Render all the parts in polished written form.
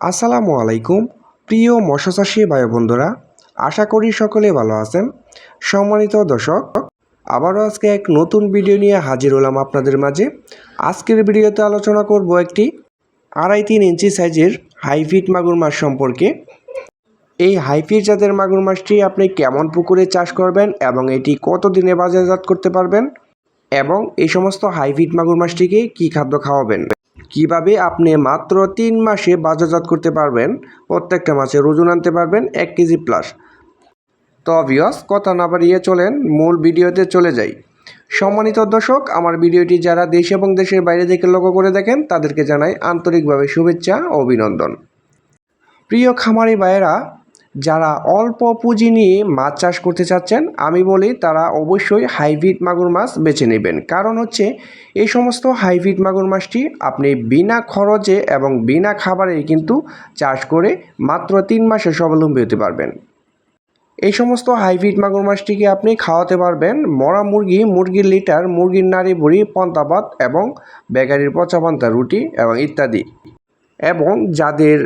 আসসালামু আলাইকুম প্রিয় মৎস্য চাষী ভাই বন্ধুরা, আশা করি সকলে ভালো আছেন। সম্মানিত দর্শক, আবারও আজকে এক নতুন ভিডিও নিয়ে হাজির হলাম আপনাদের মাঝে। আজকের ভিডিওতে আলোচনা করব একটি 2.5-3 ইঞ্চি সাইজের হাইফিট মাগুর মাছ সম্পর্কে। এই হাইফিট জাতের মাগুর মাছটি আপনি কেমন পুকুরে চাষ করবেন এবং এটি কতদিনে বাজারজাত করতে পারবেন, এবং এই সমস্ত হাইফিট মাগুর মাছটিকে কী খাদ্য খাওয়াবেন, কিভাবে আপনি মাত্র 3 মাসে বাজারজাত করতে পারবেন, প্রত্যেকটা মাছের ওজন আনতে পারবেন 1 কেজি প্লাস। তো ভিউয়ার্স, কথা না বাড়িয়ে চলেন মূল ভিডিওতে চলে যাই। সম্মানিত দর্শক, আমার ভিডিওটি যারা দেশ এবং দেশের বাইরে থেকে লক্ষ্য করে দেখেন তাদেরকে জানাই আন্তরিকভাবে শুভেচ্ছা ও অভিনন্দন। প্রিয় খামারি ভাইয়েরা, যারা অল্প পুঁজি নিয়ে মাছ চাষ করতে চাচ্ছেন, আমি বলি তারা অবশ্যই হাইব্রিড মাগুর মাছ বেছে নেবেন। কারণ হচ্ছে এই সমস্ত হাইব্রিড মাগুর মাছটি আপনি বিনা খরচে এবং বিনা খাবারে কিন্তু চাষ করে মাত্র 3 মাসে স্বাবলম্বী হতে পারবেন। এই সমস্ত হাইব্রিড মাগুর মাছটিকে আপনি খাওয়াতে পারবেন মরা মুরগি, মুরগির লিটার, মুরগির নাড়ি বুড়ি, পন্তা ভাত এবং বেকারির পচা পান্তা রুটি এবং ইত্যাদি। এবং যাদের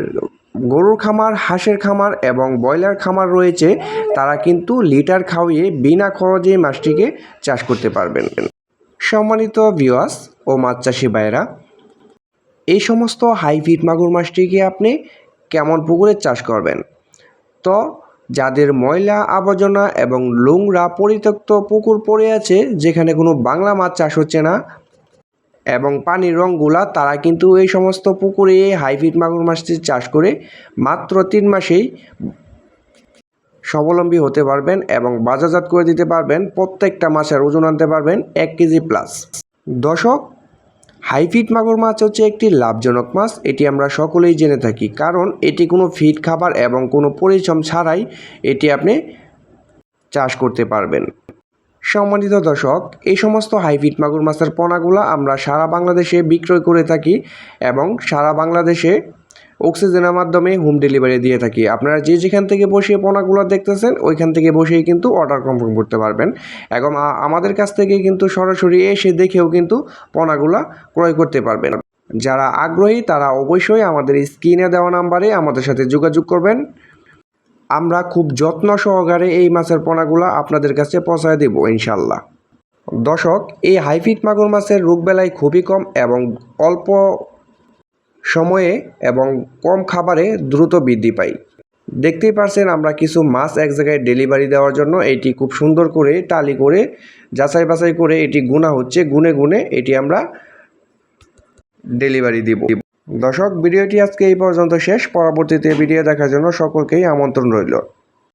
গরুর খামার, হাঁসের খামার এবং ব্রয়লার খামার রয়েছে, তারা কিন্তু লিটার খাওয়িয়ে বিনা খরচে মাছটিকে চাষ করতে পারবেন। সম্মানিত ভিউয়ার্স ও মাছ চাষি ভাইয়েরা, এই সমস্ত হাইব্রিড মাগুর মাছটিকে আপনি কেমন পুকুরে চাষ করবেন? তো যাদের ময়লা আবর্জনা এবং নোংরা পরিত্যক্ত পুকুর পড়ে আছে, যেখানে কোনো বাংলা মাছ চাষ হচ্ছে না এবং পানির রঙগুলা, তারা কিন্তু এই সমস্ত পুকুরে হাইব্রিড মাগুর মাছটি চাষ করে মাত্র 3 মাসেই স্বাবলম্বী হতে পারবেন এবং বাজারজাত করে দিতে পারবেন। প্রত্যেকটা মাছের ওজন আনতে পারবেন 1 কেজি প্লাস। দর্শক, হাইব্রিড মাগুর মাছ হচ্ছে একটি লাভজনক মাছ, এটি আমরা সকলেই জেনে থাকি। কারণ এটি কোনো ফিড খাবার এবং কোনো পরিশ্রম ছাড়াই এটি আপনি চাষ করতে পারবেন। সম্মানিত দর্শক, এই সমস্ত হাইব্রিড মাগুর মাছের পোনাগুলো আমরা সারা বাংলাদেশে বিক্রয় করে থাকি এবং সারা বাংলাদেশে অক্সিজেনের মাধ্যমে হোম ডেলিভারি দিয়ে থাকি। আপনারা যে যেখান থেকে বসে পোনাগুলো দেখতেছেন, ওইখান থেকে বসেই কিন্তু অর্ডার কনফার্ম করতে পারবেন এবং আমাদের কাছ থেকে কিন্তু সরাসরি এসে দেখেও কিন্তু পোনাগুলো ক্রয় করতে পারবেন। যারা আগ্রহী তারা অবশ্যই আমাদের স্ক্রিনে দেওয়া নাম্বারে আমাদের সাথে যোগাযোগ করবেন। আমরা খুব যত্ন সহকারে এই মাছের পোনাগুলো আপনাদের কাছে পৌঁছায় দেব ইনশাল্লাহ। দর্শক, এই হাইব্রিড মাগুর মাছের রোগবেলায় খুবই কম এবং অল্প সময়ে এবং কম খাবারে দ্রুত বৃদ্ধি পায়। দেখতেই পারছেন, আমরা কিছু মাছ এক জায়গায় ডেলিভারি দেওয়ার জন্য এটি খুব সুন্দর করে টালি করে যাচাই বাছাই করে এটি গুণা হচ্ছে, গুনে গুনে এটি আমরা ডেলিভারি দিব। দর্শক, ভিডিওটি আজকে এই পর্যন্ত শেষ। পরবর্তীতে ভিডিও দেখার জন্য সকলকেই আমন্ত্রণ রইল।